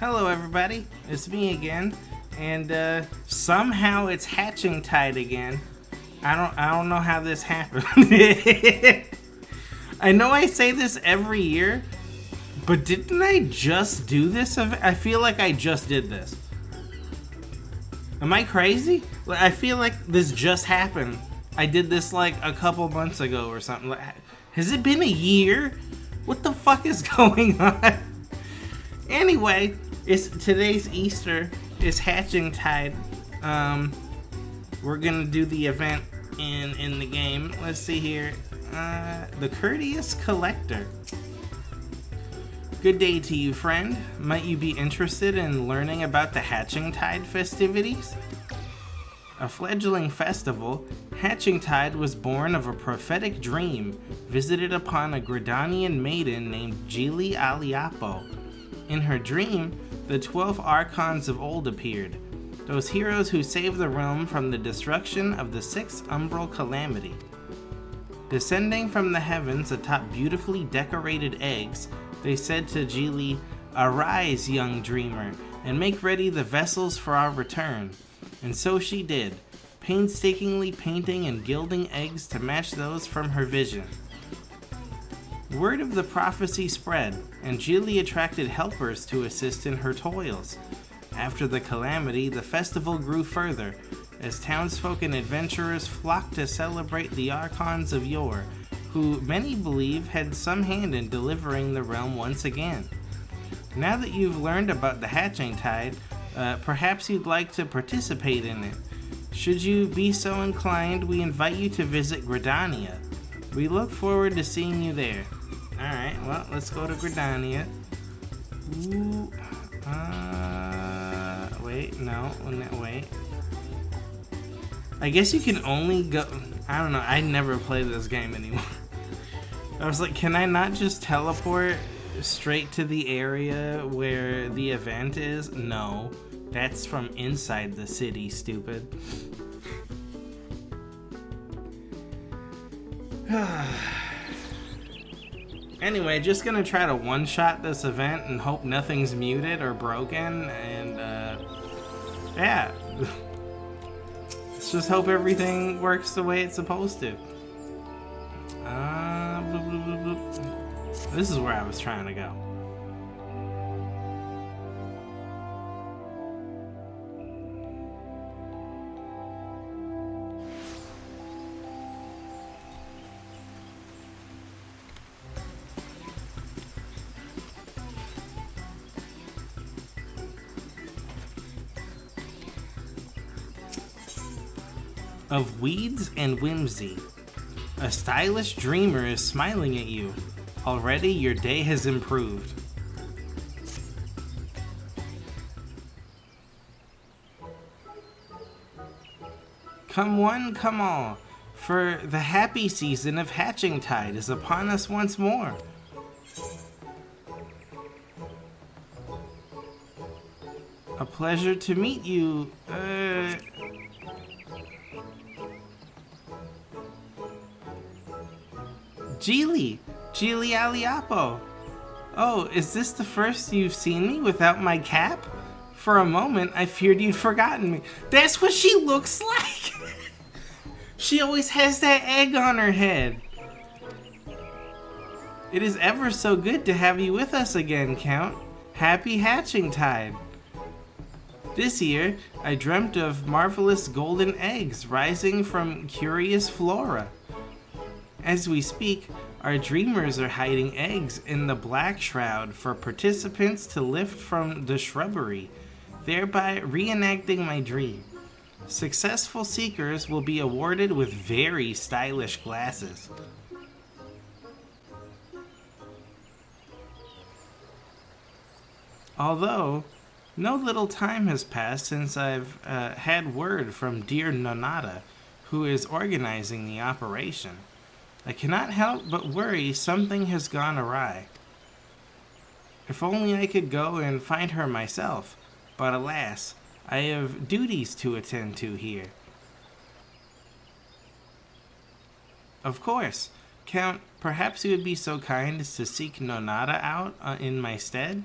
Hello everybody, it's me again, and somehow it's hatching tide again. I don't know how this happened. I know I say this every year, but didn't I just do this? I feel like I just did this. Am I crazy? I feel like this just happened. I did this like a couple months ago or something. Has it been a year? What the fuck is going on? Anyway, today's Easter. It's hatching tide. We're gonna do the event in the game. Let's see here. The courteous collector. Good day to you, friend. Might you be interested in learning about the hatching tide festivities? A fledgling festival, Hatching Tide was born of a prophetic dream visited upon a Gridanian maiden named Gili Aliapo. In her dream, the 12 archons of old appeared, those heroes who saved the realm from the destruction of the sixth umbral calamity. Descending from the heavens atop beautifully decorated eggs, they said to Gili, "Arise, young dreamer, and make ready the vessels for our return." And so she did, painstakingly painting and gilding eggs to match those from her vision. Word of the prophecy spread, and Gili attracted helpers to assist in her toils. After the calamity, the festival grew further, as townsfolk and adventurers flocked to celebrate the archons of yore, who many believe had some hand in delivering the realm once again. Now that you've learned about the hatching tide, perhaps you'd like to participate in it. Should you be so inclined, we invite you to visit Gridania. We look forward to seeing you there. Alright, well, let's go to Gridania. Ooh, wait. I guess you can only go... I don't know, I never play this game anymore. I was like, can I not just teleport straight to the area where the event is? No, that's from inside the city, stupid. Anyway, just gonna try to one-shot this event and hope nothing's muted or broken, and yeah. Let's just hope everything works the way it's supposed to. This is where I was trying to go. Of weeds and whimsy. A stylish dreamer is smiling at you. Already your day has improved. Come one, come all, for the happy season of hatching tide is upon us once more. A pleasure to meet you, Gili Aliapo. Oh, is this the first you've seen me without my cap? For a moment, I feared you'd forgotten me. That's what she looks like! She always has that egg on her head. It is ever so good to have you with us again, Count. Happy hatching tide. This year, I dreamt of marvelous golden eggs rising from curious flora. As we speak, our dreamers are hiding eggs in the Black Shroud for participants to lift from the shrubbery, thereby reenacting my dream. Successful seekers will be awarded with very stylish glasses. Although, no little time has passed since I've had word from dear Nonata, who is organizing the operation. I cannot help but worry something has gone awry. If only I could go and find her myself, but alas, I have duties to attend to here. Of course. Count, perhaps you would be so kind as to seek Nonata out in my stead?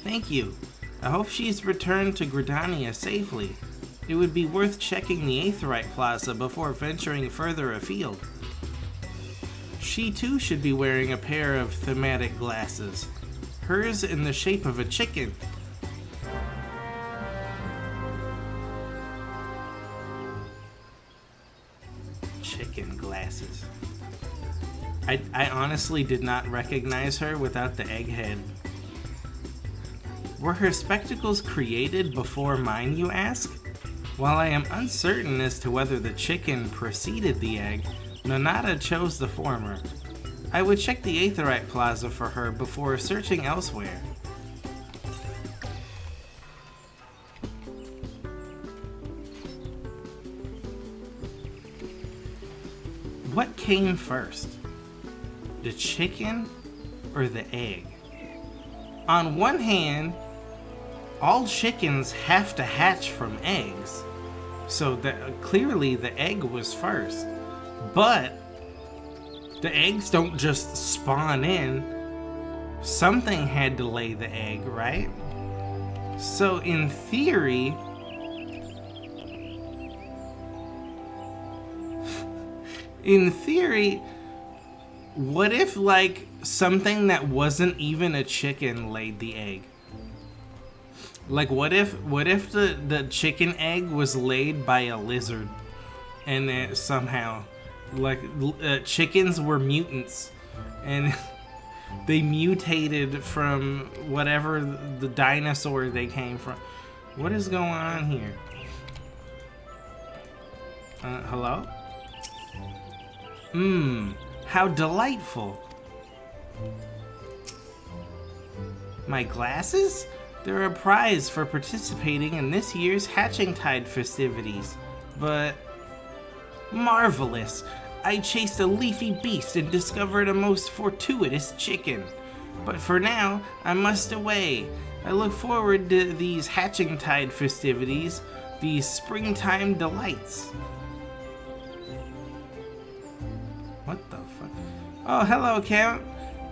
Thank you. I hope she's returned to Gridania safely. It would be worth checking the Aetheryte Plaza before venturing further afield. She too should be wearing a pair of thematic glasses. Hers in the shape of a chicken. Chicken glasses. I honestly did not recognize her without the egg head. Were her spectacles created before mine, you ask? While I am uncertain as to whether the chicken preceded the egg, Nonata chose the former. I would check the Aetheryte Plaza for her before searching elsewhere. What came first? The chicken or the egg? On one hand, all chickens have to hatch from eggs, so clearly the egg was first. But the eggs don't just spawn in. Something had to lay the egg, right? So in theory, what if like something that wasn't even a chicken laid the egg? Like what if the chicken egg was laid by a lizard, and it somehow like chickens were mutants and they mutated from whatever the dinosaur they came from. What is going on here? Hello? How delightful. My glasses? They're a prize for participating in this year's Hatching Tide festivities. But marvelous! I chased a leafy beast and discovered a most fortuitous chicken. But for now, I must away. I look forward to these Hatching Tide festivities, these springtime delights. What the fuck? Oh, hello, Count.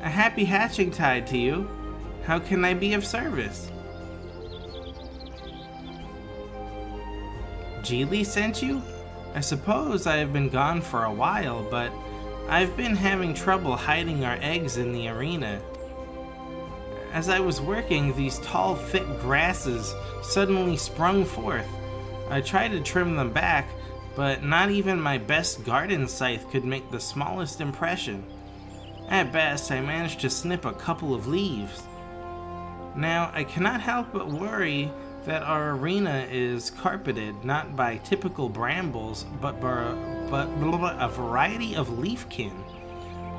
A happy Hatching Tide to you. How can I be of service? Geely sent you? I suppose I have been gone for a while, but I've been having trouble hiding our eggs in the arena. As I was working, these tall, thick grasses suddenly sprung forth. I tried to trim them back, but not even my best garden scythe could make the smallest impression. At best, I managed to snip a couple of leaves. Now, I cannot help but worry that our arena is carpeted not by typical brambles, but a variety of leafkin.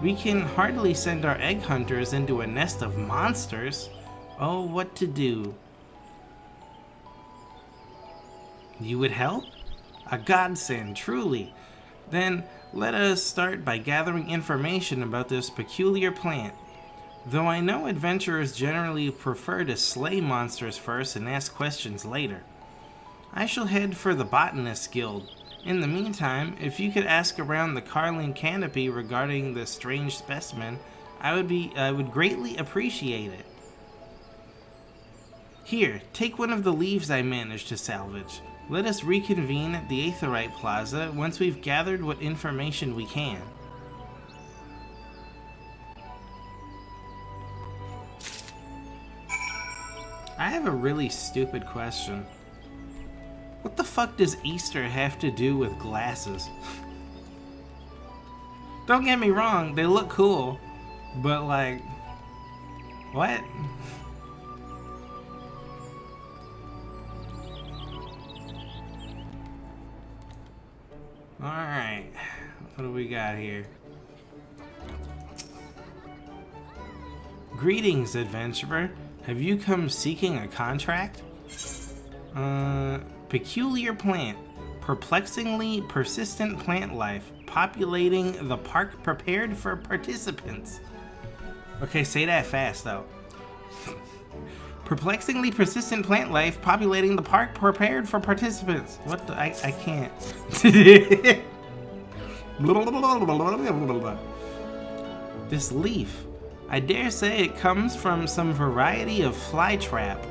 We can hardly send our egg hunters into a nest of monsters. Oh, what to do? You would help? A godsend, truly. Then let us start by gathering information about this peculiar plant. Though I know adventurers generally prefer to slay monsters first and ask questions later. I shall head for the Botanist Guild. In the meantime, if you could ask around the Carling Canopy regarding the strange specimen, I would greatly appreciate it. Here, take one of the leaves I managed to salvage. Let us reconvene at the Aetheryte Plaza once we've gathered what information we can. I have a really stupid question. What the fuck does Easter have to do with glasses? Don't get me wrong, they look cool, but like, what? Alright, what do we got here? Greetings, adventurer. Have you come seeking a contract? Peculiar plant. Perplexingly persistent plant life. Populating the park prepared for participants. Okay, say that fast though. Perplexingly persistent plant life populating the park prepared for participants. What the? I can't. This leaf. I dare say it comes from some variety of flytrap.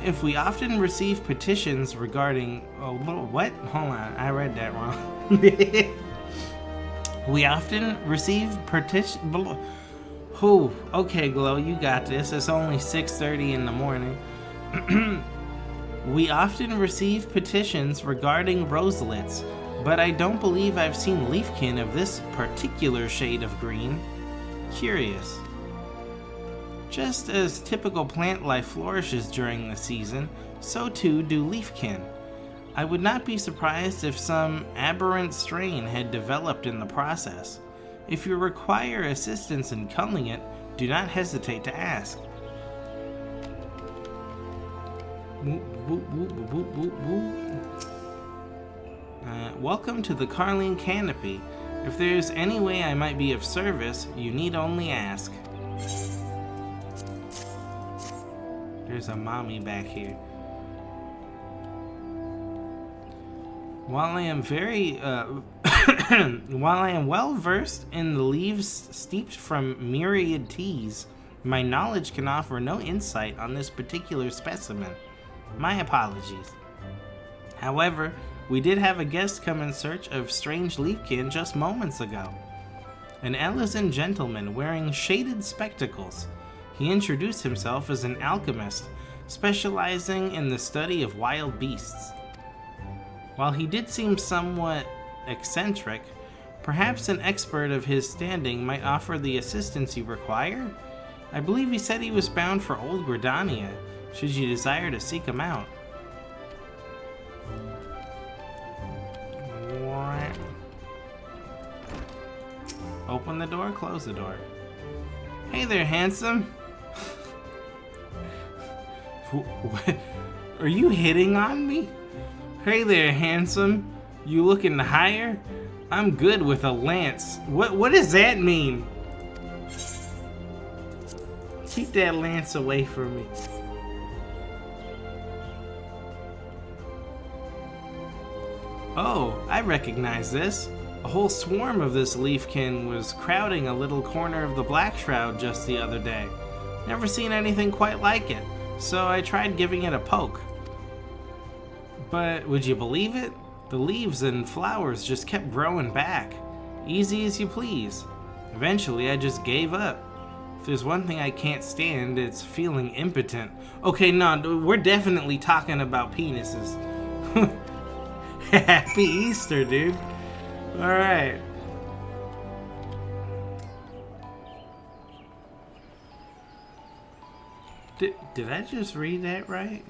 If we often receive petitions regarding... Oh, what? Hold on, I read that wrong. We often receive petitions... Oh, okay, Glow, you got this. It's only 6:30 in the morning. We often receive petitions regarding roselets, but I don't believe I've seen leafkin of this particular shade of green. Curious. Just as typical plant life flourishes during the season, so too do leafkin. I would not be surprised if some aberrant strain had developed in the process. If you require assistance in culling it, do not hesitate to ask. Welcome to the Carline Canopy. If there's any way I might be of service, you need only ask. There's a mommy back here. While I am while I am well versed in the leaves steeped from myriad teas, my knowledge can offer no insight on this particular specimen. My apologies. However, we did have a guest come in search of strange leafkin just moments ago. An Ellison gentleman wearing shaded spectacles. He introduced himself as an alchemist, specializing in the study of wild beasts. While he did seem somewhat eccentric, perhaps an expert of his standing might offer the assistance you require? I believe he said he was bound for Old Gridania, should you desire to seek him out. What? Open the door, close the door. Hey there, handsome. What? Are you hitting on me? Hey there, handsome. You looking to hire? I'm good with a lance. What does that mean? Keep that lance away from me. Oh, I recognize this. A whole swarm of this leafkin was crowding a little corner of the Black Shroud just the other day. Never seen anything quite like it, so I tried giving it a poke. But would you believe it? The leaves and flowers just kept growing back. Easy as you please. Eventually, I just gave up. If there's one thing I can't stand, it's feeling impotent. Okay, no, we're definitely talking about penises. Happy Easter, dude. Alright. Did I just read that right?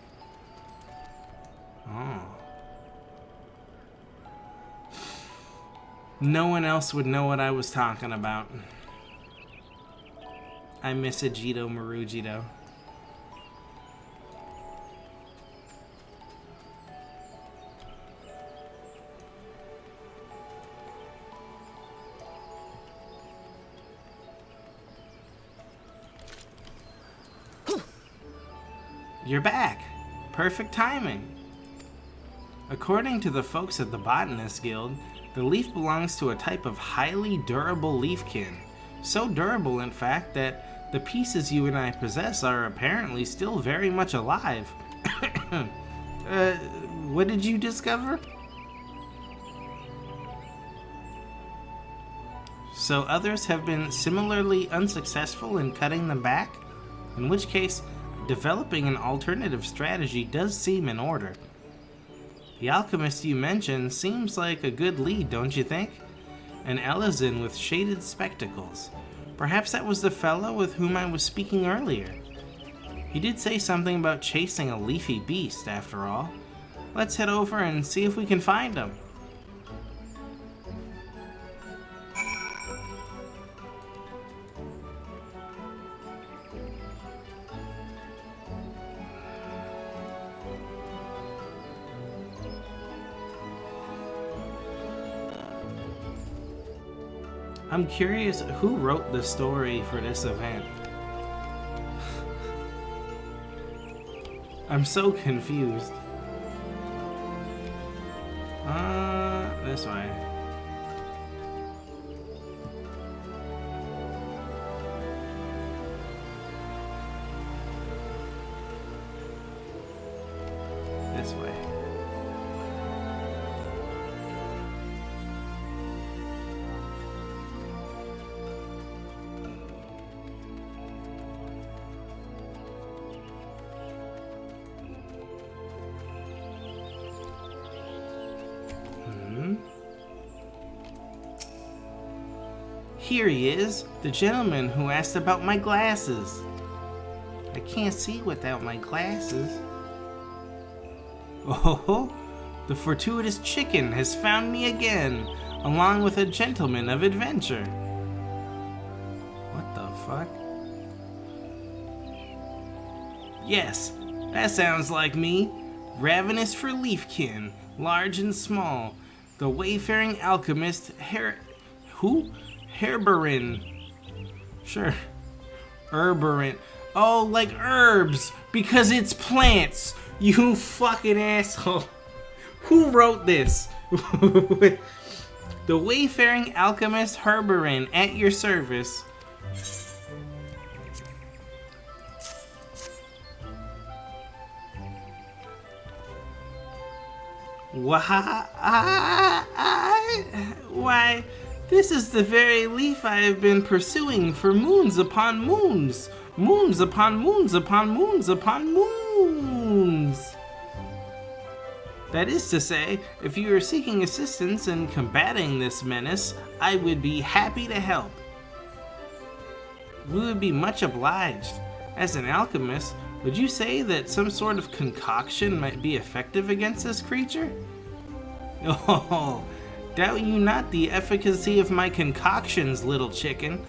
Oh. No one else would know what I was talking about. I miss a Jito Marujito. You're back. Perfect timing. According to the folks at the Botanist Guild, the leaf belongs to a type of highly durable leafkin. So durable, in fact, that the pieces you and I possess are apparently still very much alive. What did you discover? So others have been similarly unsuccessful in cutting them back? In which case, developing an alternative strategy does seem in order. The alchemist you mentioned seems like a good lead, don't you think? An Ellison with shaded spectacles. Perhaps that was the fellow with whom I was speaking earlier. He did say something about chasing a leafy beast, after all. Let's head over and see if we can find him. I'm curious who wrote the story for this event. I'm so confused. This way. this way. Here he is, the gentleman who asked about my glasses. I can't see without my glasses. Oh, the fortuitous chicken has found me again, along with a gentleman of adventure. What the fuck? Yes, that sounds like me. Ravenous for leafkin, large and small. The wayfaring alchemist Herberin. Sure. Herberin. Oh, like herbs, because it's plants. You fucking asshole. Who wrote this? The wayfaring alchemist Herberin at your service. Why, this is the very leaf I have been pursuing for moons upon moons. Moons upon moons upon moons upon moons. That is to say, if you are seeking assistance in combating this menace, I would be happy to help. We would be much obliged. As an alchemist, would you say that some sort of concoction might be effective against this creature? Oh, doubt you not the efficacy of my concoctions, little chicken.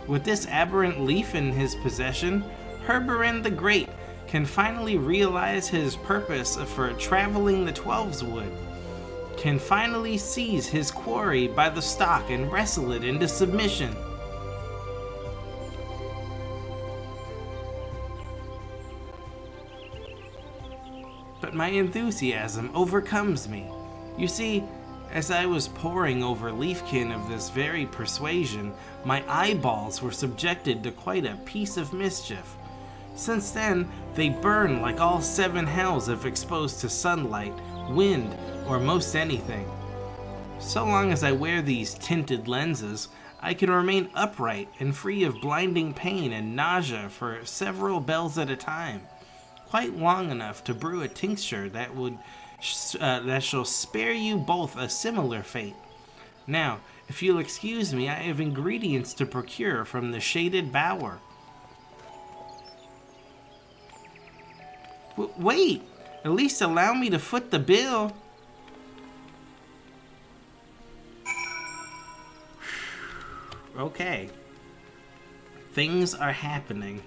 With this aberrant leaf in his possession, Herberin the Great can finally realize his purpose for traveling the Twelveswood, can finally seize his quarry by the stalk and wrestle it into submission. But my enthusiasm overcomes me. You see, as I was poring over leafkin of this very persuasion, my eyeballs were subjected to quite a piece of mischief. Since then, they burn like all seven hells if exposed to sunlight, wind, or most anything. So long as I wear these tinted lenses, I can remain upright and free of blinding pain and nausea for several bells at a time, quite long enough to brew a tincture that shall spare you both a similar fate. Now, if you'll excuse me, I have ingredients to procure from the shaded bower. Wait, at least allow me to foot the bill. Okay. Things are happening.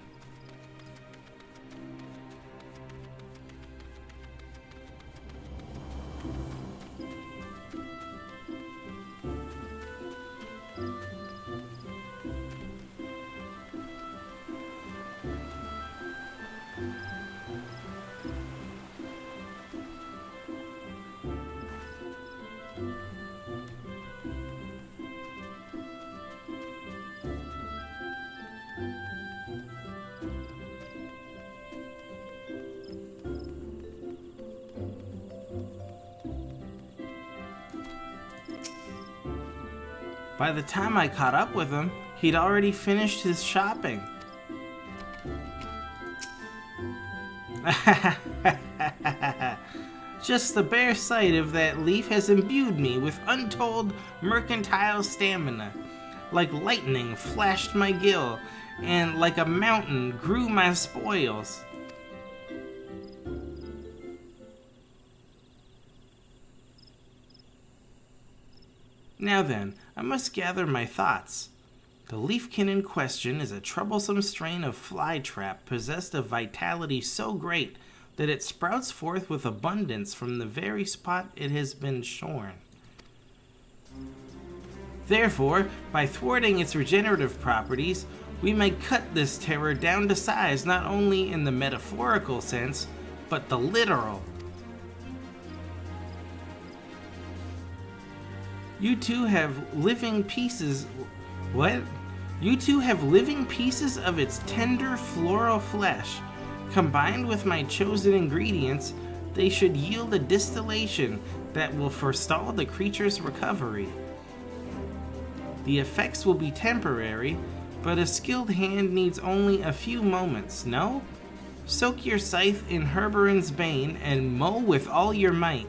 By the time I caught up with him, he'd already finished his shopping. Just the bare sight of that leaf has imbued me with untold mercantile stamina. Like lightning flashed my gill, and like a mountain grew my spoils. Now then, I must gather my thoughts. The leafkin in question is a troublesome strain of flytrap possessed of vitality so great that it sprouts forth with abundance from the very spot it has been shorn. Therefore, by thwarting its regenerative properties, we may cut this terror down to size not only in the metaphorical sense, but the literal. You two have living pieces... What? You two have living pieces of its tender floral flesh. Combined with my chosen ingredients, they should yield a distillation that will forestall the creature's recovery. The effects will be temporary, but a skilled hand needs only a few moments, no? Soak your scythe in Herberon's Bane and mow with all your might.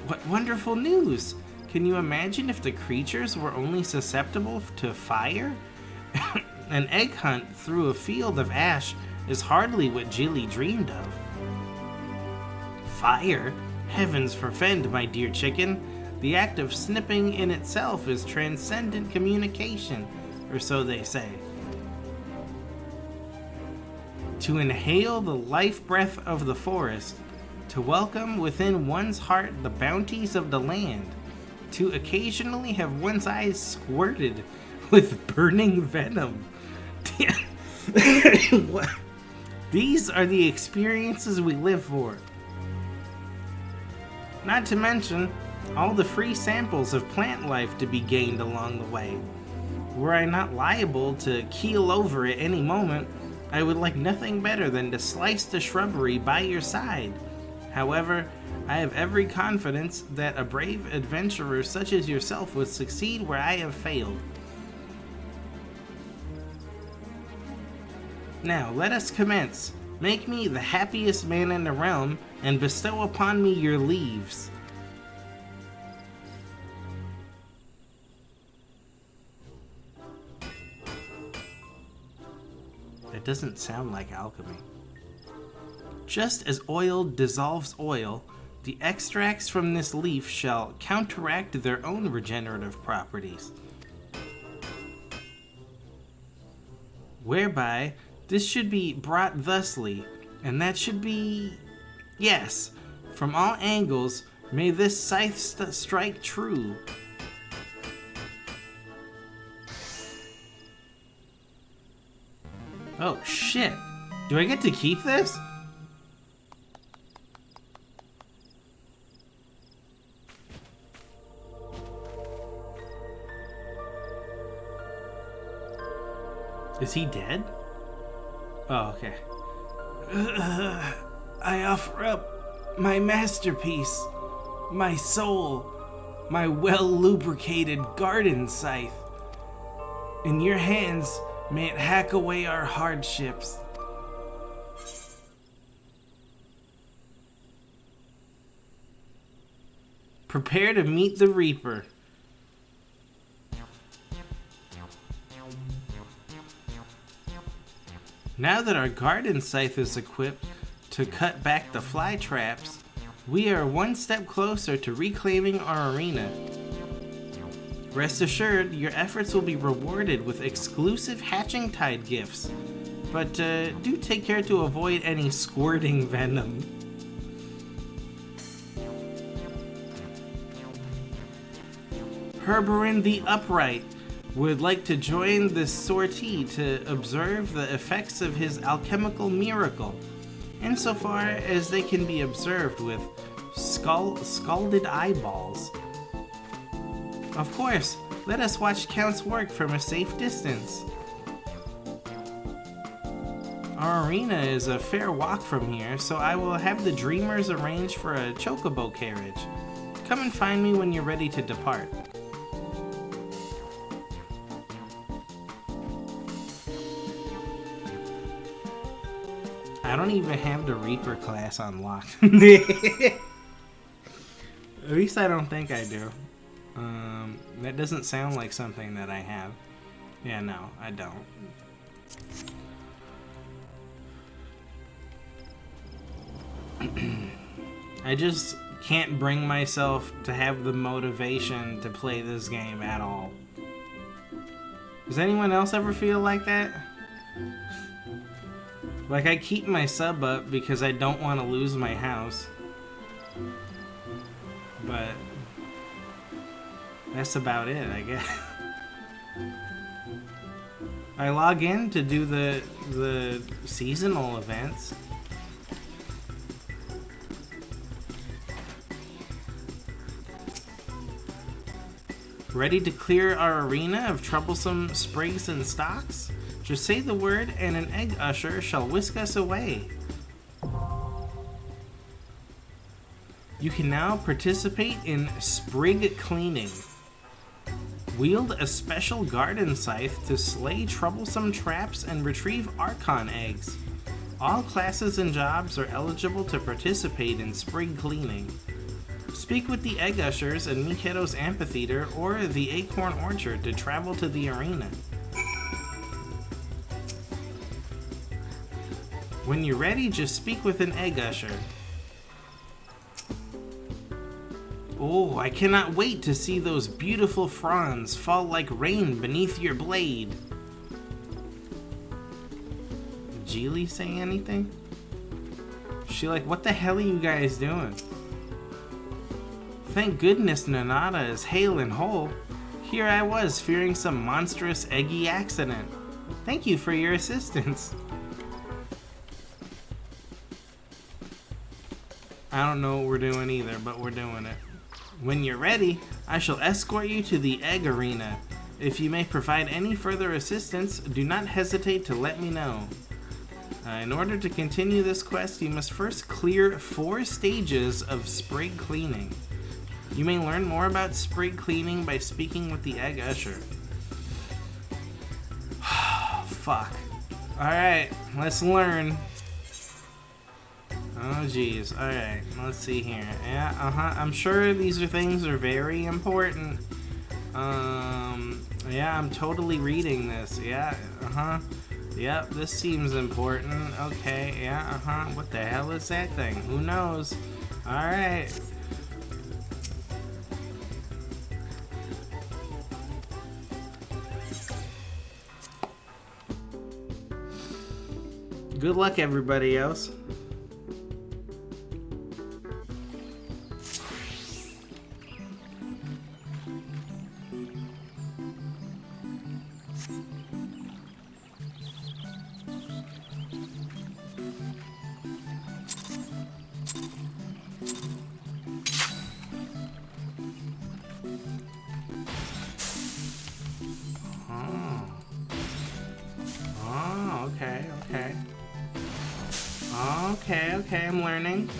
What wonderful news! Can you imagine if the creatures were only susceptible to fire? An egg hunt through a field of ash is hardly what Jilly dreamed of. Fire? Heavens forfend, my dear chicken. The act of snipping in itself is transcendent communication, or so they say. To inhale the life breath of the forest, to welcome within one's heart the bounties of the land, to occasionally have one's eyes squirted with burning venom. These are the experiences we live for. Not to mention all the free samples of plant life to be gained along the way. Were I not liable to keel over at any moment, I would like nothing better than to slice the shrubbery by your side. However, I have every confidence that a brave adventurer such as yourself would succeed where I have failed. Now, let us commence. Make me the happiest man in the realm, and bestow upon me your leaves. That doesn't sound like alchemy. Just as oil dissolves oil, the extracts from this leaf shall counteract their own regenerative properties. Whereby, this should be brought thusly, and that should be... Yes, from all angles, may this scythe strike true. Oh shit, do I get to keep this? Is he dead? Oh, okay. I offer up my masterpiece, my soul, my well-lubricated garden scythe. In your hands, may it hack away our hardships. Prepare to meet the Reaper. Now that our garden scythe is equipped to cut back the fly traps, we are one step closer to reclaiming our arena. Rest assured, your efforts will be rewarded with exclusive hatching tide gifts, but do take care to avoid any squirting venom. Herberon the Upright would like to join this sortie to observe the effects of his alchemical miracle, insofar as they can be observed with scalded eyeballs. Of course, let us watch Count's work from a safe distance. Our arena is a fair walk from here, so I will have the Dreamers arrange for a chocobo carriage. Come and find me when you're ready to depart. I don't even have the Reaper class unlocked. At least I don't think I do. That doesn't sound like something that I have. Yeah, no, I don't. I just can't bring myself to have the motivation to play this game at all. Does anyone else ever feel like that? Like, I keep my sub up because I don't want to lose my house. But that's about it, I guess. I log in to do the seasonal events. Ready to clear our arena of troublesome sprigs and stalks? Just say the word and an egg usher shall whisk us away. You can now participate in sprig cleaning. Wield a special garden scythe to slay troublesome traps and retrieve Archon eggs. All classes and jobs are eligible to participate in sprig cleaning. Speak with the Egg Ushers in Miketo's Amphitheater or the Acorn Orchard to travel to the arena. When you're ready, just speak with an Egg Usher. Oh, I cannot wait to see those beautiful fronds fall like rain beneath your blade. Did Geely say anything? She like, what the hell are you guys doing? Thank goodness Nanada is hale and whole. Here I was fearing some monstrous eggy accident. Thank you for your assistance. I don't know what we're doing either, but we're doing it. When you're ready, I shall escort you to the Egg Arena. If you may provide any further assistance, do not hesitate to let me know. In order to continue this quest, you must first clear 4 stages of sprig cleaning. You may learn more about sprig cleaning by speaking with the Egg Usher. Fuck. Alright, let's learn. Oh geez, alright, let's see here. Yeah, I'm sure these things are very important. Yeah, I'm totally reading this. Yeah, Yep, this seems important. Okay, yeah, What the hell is that thing? Who knows? Alright. Good luck, everybody else. Okay, I'm learning.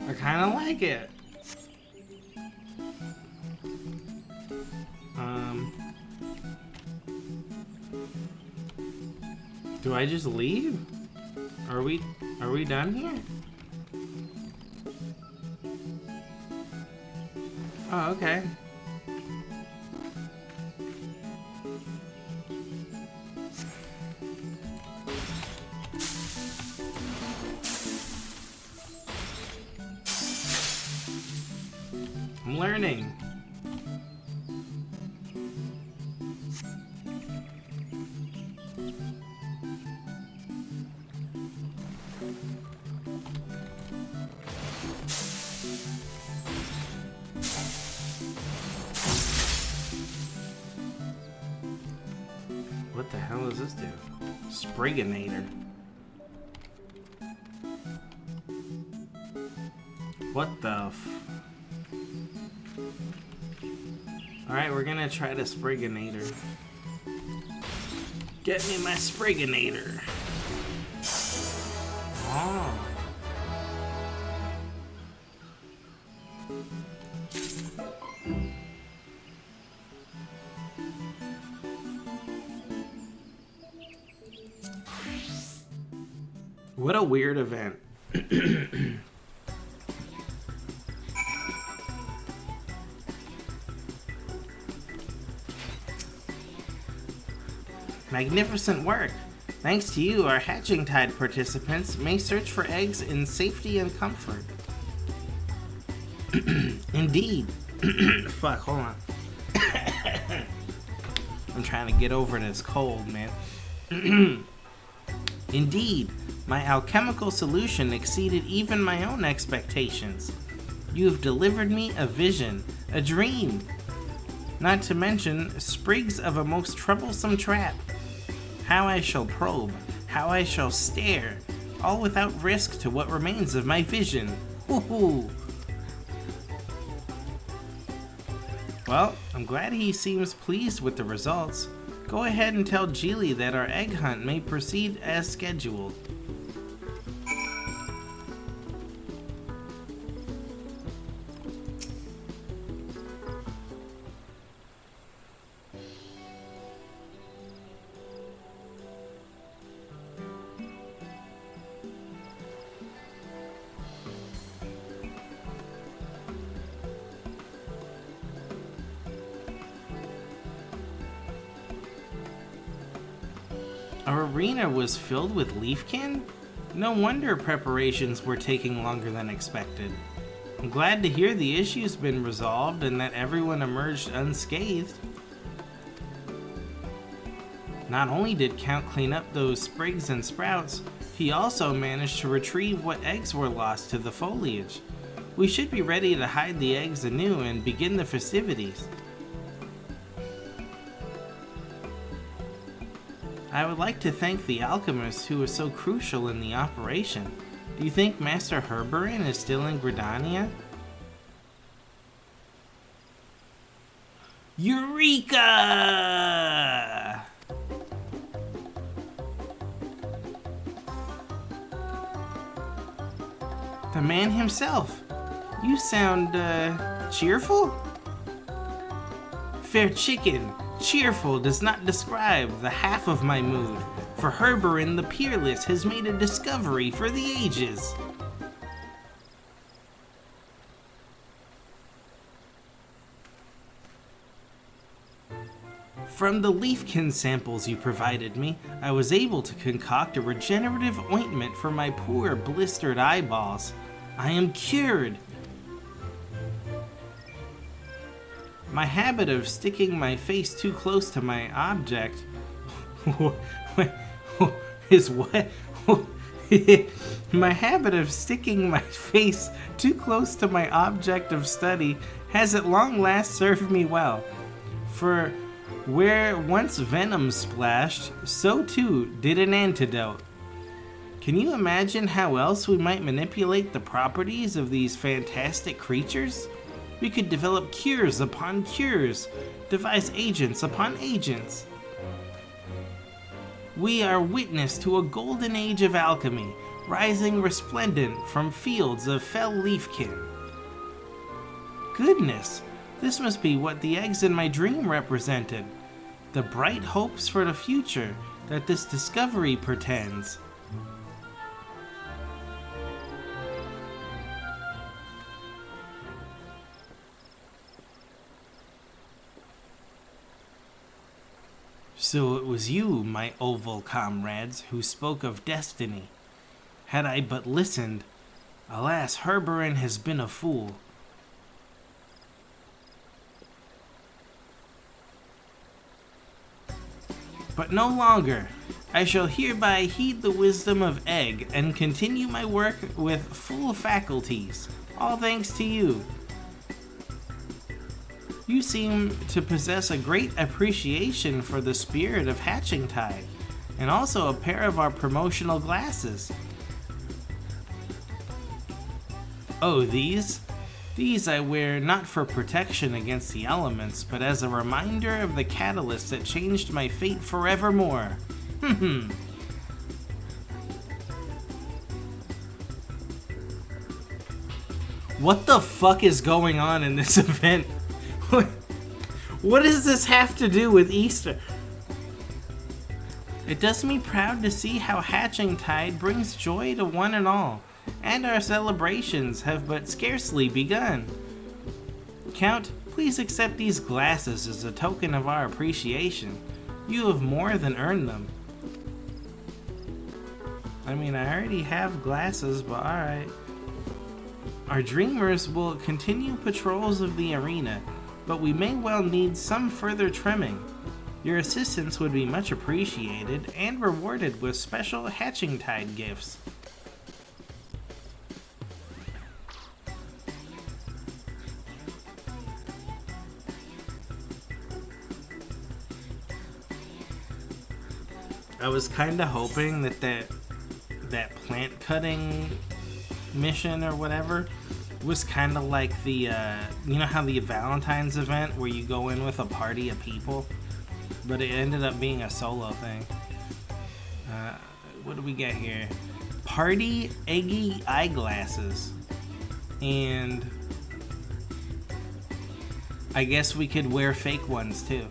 I kind of like it. Do I just leave? Are we done here? Oh, okay. I'm learning. What the hell does this do? Spriginator. What the f... Alright, we're gonna try the Spriginator. Get me my Spriginator. Oh. What a weird event. Magnificent work! Thanks to you, our Hatching Tide participants may search for eggs in safety and comfort. Indeed. Fuck, hold on. I'm trying to get over this cold, man. Indeed, my alchemical solution exceeded even my own expectations. You have delivered me a vision, a dream. Not to mention, sprigs of a most troublesome trap. How I shall probe, how I shall stare, all without risk to what remains of my vision. Woohoo! Well, I'm glad he seems pleased with the results. Go ahead and tell Geely that our egg hunt may proceed as scheduled. Our arena was filled with leafkin? No wonder preparations were taking longer than expected. I'm glad to hear the issue's been resolved and that everyone emerged unscathed. Not only did Count clean up those sprigs and sprouts, he also managed to retrieve what eggs were lost to the foliage. We should be ready to hide the eggs anew and begin the festivities. I would like to thank the alchemist who was so crucial in the operation. Do you think Master Herberin is still in Gridania? Eureka! The man himself. You sound, cheerful? Fair chicken, cheerful does not describe the half of my mood, for Herberin the Peerless has made a discovery for the ages. From the leafkin samples you provided me, I was able to concoct a regenerative ointment for my poor blistered eyeballs. I am cured. My habit of sticking my face too close to my object is what? My habit of sticking my face too close to my object of study has at long last served me well. For where once venom splashed, so too did an antidote. Can you imagine how else we might manipulate the properties of these fantastic creatures? We could develop cures upon cures, devise agents upon agents. We are witness to a golden age of alchemy, rising resplendent from fields of fell leafkin. Goodness, this must be what the eggs in my dream represented. The bright hopes for the future that this discovery portends. So it was you, my oval comrades, who spoke of destiny. Had I but listened, alas, Herberin has been a fool. But no longer. I shall hereby heed the wisdom of Egg and continue my work with full faculties, all thanks to you. You seem to possess a great appreciation for the spirit of Hatching Tide, and also a pair of our promotional glasses. Oh, these? These I wear not for protection against the elements, but as a reminder of the catalyst that changed my fate forevermore. What the fuck is going on in this event? What does this have to do with Easter? It does me proud to see how Hatching Tide brings joy to one and all, and our celebrations have but scarcely begun. Count, please accept these glasses as a token of our appreciation. You have more than earned them. I mean, I already have glasses, but alright. Our dreamers will continue patrols of the arena, but we may well need some further trimming. Your assistance would be much appreciated and rewarded with special Hatching Tide gifts. I was kind of hoping that plant cutting mission or whatever was kind of like the, you know how the Valentine's event where you go in with a party of people? But it ended up being a solo thing. What do we get here? Party Eggy eyeglasses. And I guess we could wear fake ones too.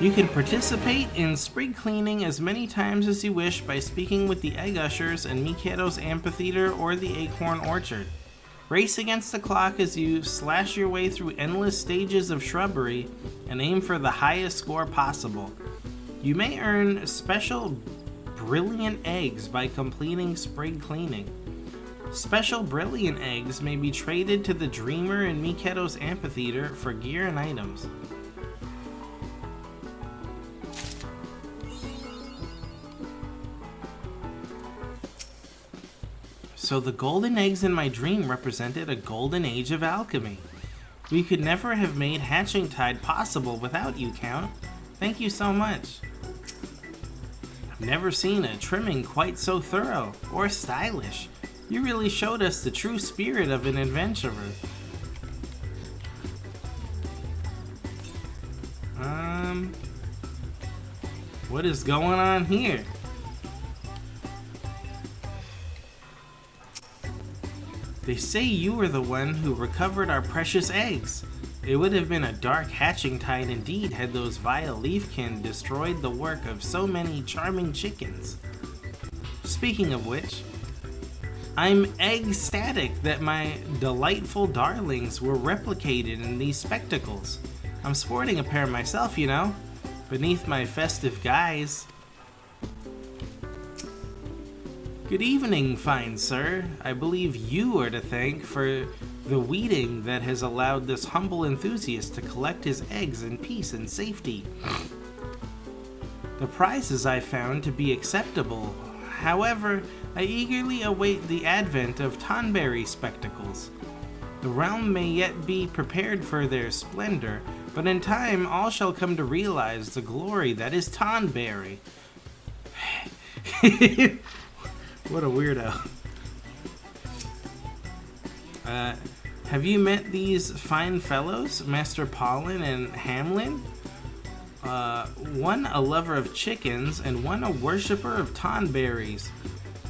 You can participate in sprig cleaning as many times as you wish by speaking with the Egg Ushers in Mikado's Amphitheater or the Acorn Orchard. Race against the clock as you slash your way through endless stages of shrubbery and aim for the highest score possible. You may earn special brilliant eggs by completing sprig cleaning. Special brilliant eggs may be traded to the Dreamer in Miketo's amphitheater for gear and items. So the golden eggs in my dream represented a golden age of alchemy. We could never have made Hatching Tide possible without you, Count. Thank you so much. I've never seen a trimming quite so thorough or stylish. You really showed us the true spirit of an adventurer. What is going on here? They say you were the one who recovered our precious eggs. It would have been a dark hatching tide indeed had those vile leafkin destroyed the work of so many charming chickens. Speaking of which, I'm ecstatic that my delightful darlings were replicated in these spectacles. I'm sporting a pair myself, you know, beneath my festive guise. Good evening, fine sir. I believe you are to thank for the weeding that has allowed this humble enthusiast to collect his eggs in peace and safety. The prizes I found to be acceptable. However, I eagerly await the advent of Tonberry spectacles. The realm may yet be prepared for their splendor, but in time all shall come to realize the glory that is Tonberry. What a weirdo. Have you met these fine fellows, Master Pollen and Hamlin? One a lover of chickens, and one a worshipper of tonberries.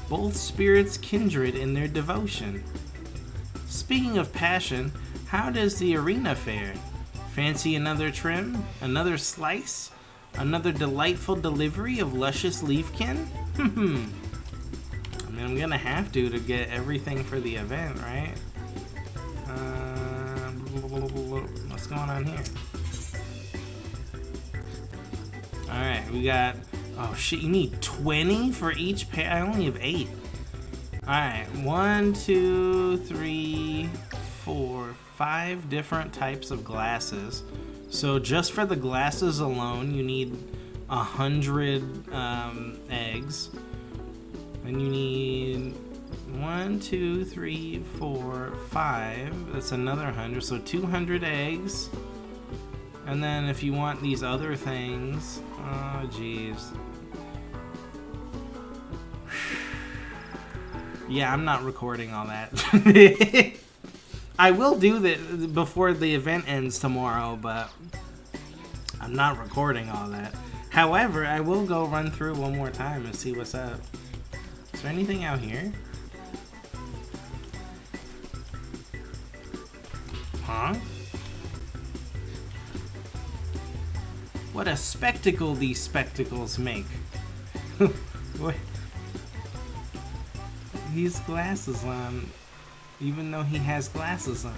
Both spirits kindred in their devotion. Speaking of passion, how does the arena fare? Fancy another trim? Another slice? Another delightful delivery of luscious leafkin? I mean, I'm gonna have to get everything for the event, right? What's going on here? Alright, we got... Oh shit, you need 20 for each pair? I only have 8. Alright, 1, 2, 3, 4, 5 different types of glasses. So just for the glasses alone, you need 100 eggs. And you need 1, 2, 3, 4, 5. That's another 100. So 200 eggs. And then if you want these other things, oh jeez. Yeah, I'm not recording all that. I will do that before the event ends tomorrow, but I'm not recording all that. However, I will go run through one more time and see what's up. Is there anything out here? Huh? What a spectacle these spectacles make. What? He's glasses on, even though he has glasses on.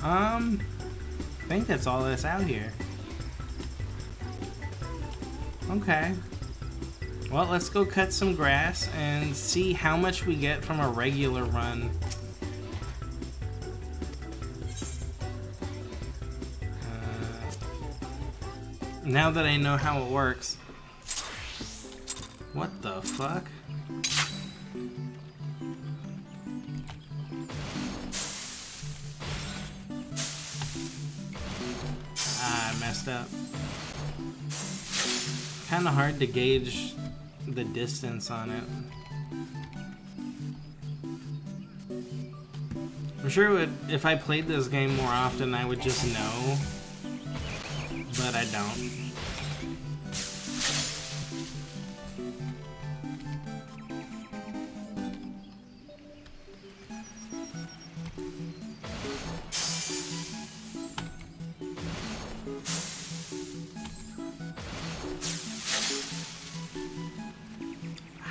I think that's all that's out here. Okay. Well, let's go cut some grass and see how much we get from a regular run. Now that I know how it works. What the fuck? Ah, I messed up. Kinda hard to gauge the distance on it. I'm sure it would, if I played this game more often, I would just know. But I don't.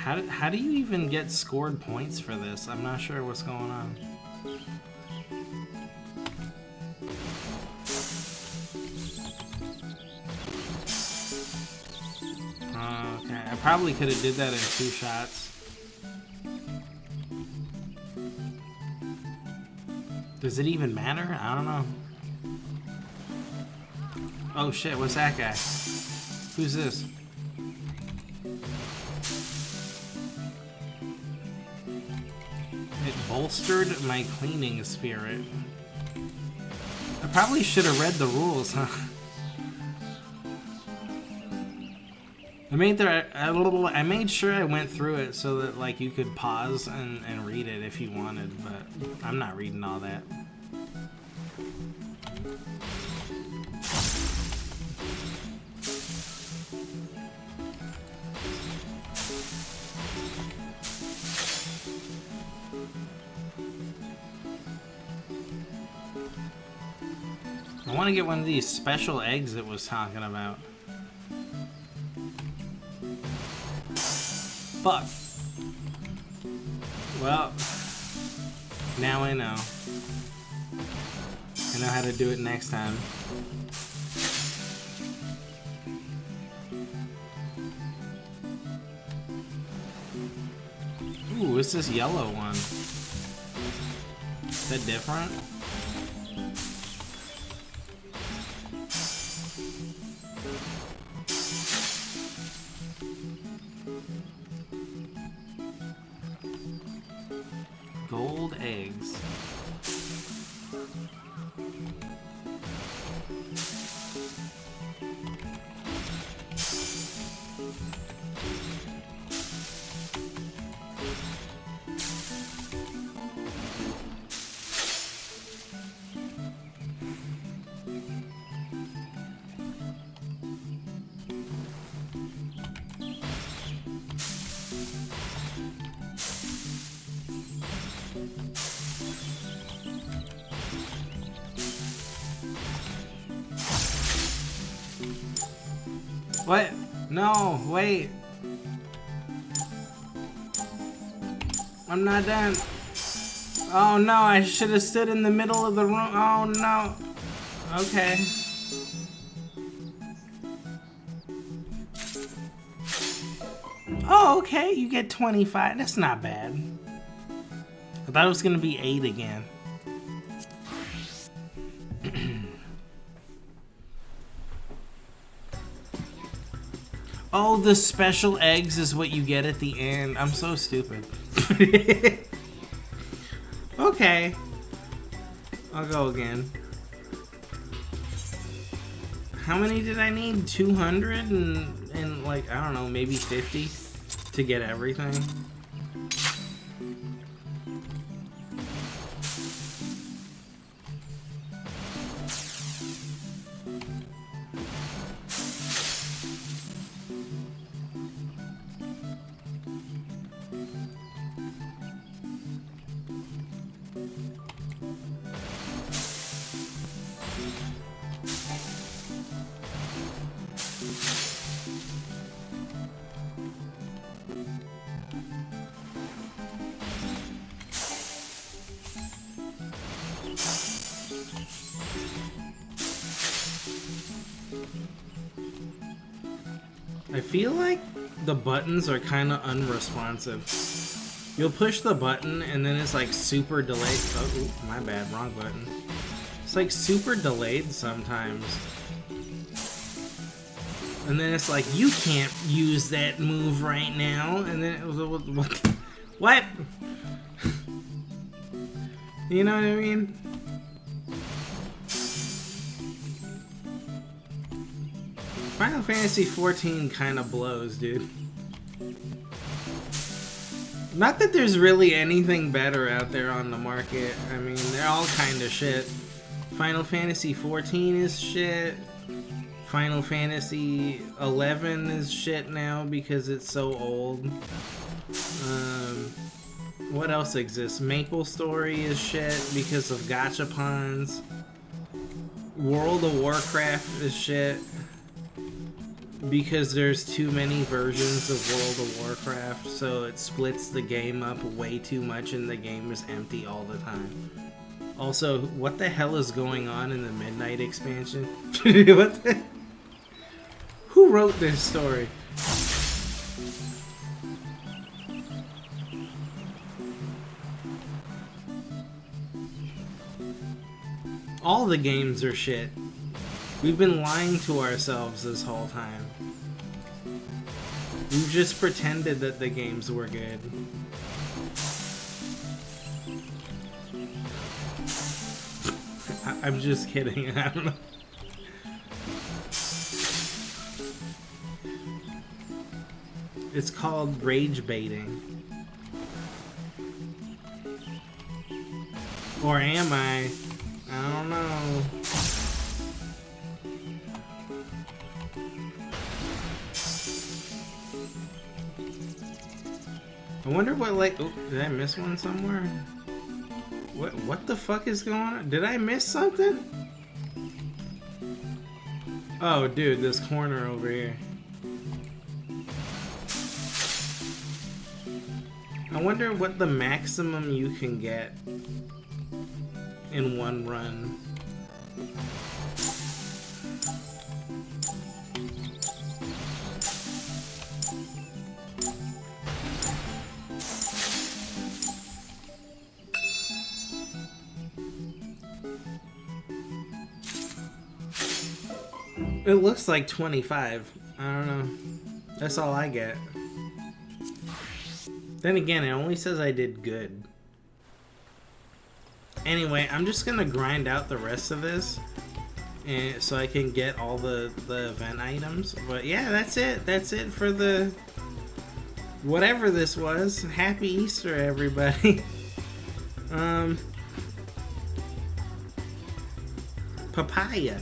How do you even get scored points for this? I'm not sure what's going on. Okay, I probably could have did that in 2 shots. Does it even matter? I don't know. Oh shit, what's that guy? Who's this? It bolstered my cleaning spirit. I probably should have read the rules, huh? I made sure I went through it so that like you could pause and read it if you wanted, but I'm not reading all that. I want to get one of these special eggs it was talking about. Fuck. Well, now I know. I know how to do it next time. Ooh, what's this yellow one? Is that different? Gold eggs. What? No, wait. I'm not done. Oh no, I should have stood in the middle of the room. Oh no. Okay. Oh, okay, you get 25. That's not bad. I thought it was gonna be 8 again. Oh, the special eggs is what you get at the end. I'm so stupid. Okay. I'll go again. How many did I need? 200 and like, I don't know, maybe 50 to get everything? I feel like the buttons are kind of unresponsive. You'll push the button and then it's like super delayed. Oh, ooh, my bad, wrong button. It's like super delayed sometimes. And then it's like, you can't use that move right now. And then it was, what? You know what I mean? Final Fantasy 14 kind of blows, dude. Not that there's really anything better out there on the market. I mean, they're all kind of shit. Final Fantasy 14 is shit. Final Fantasy 11 is shit now because it's so old. What else exists? Maple Story is shit because of gachapons. World of Warcraft is shit. Because there's too many versions of World of Warcraft, so it splits the game up way too much and the game is empty all the time. Also, what the hell is going on in the Midnight expansion? What the... Who wrote this story? All the games are shit. We've been lying to ourselves this whole time. We've just pretended that the games were good. I'm just kidding. I don't know. It's called rage baiting. Or am I? I don't know. I wonder what, like, oh, did I miss one somewhere? What the fuck is going on? Did I miss something? Oh, dude, this corner over here. I wonder what the maximum you can get in one run. It looks like 25. I don't know. That's all I get. Then again, it only says I did good. Anyway, I'm just gonna grind out the rest of this, and so I can get all the event items. But yeah, that's it. That's it for the whatever this was. Happy Easter, everybody. Papaya.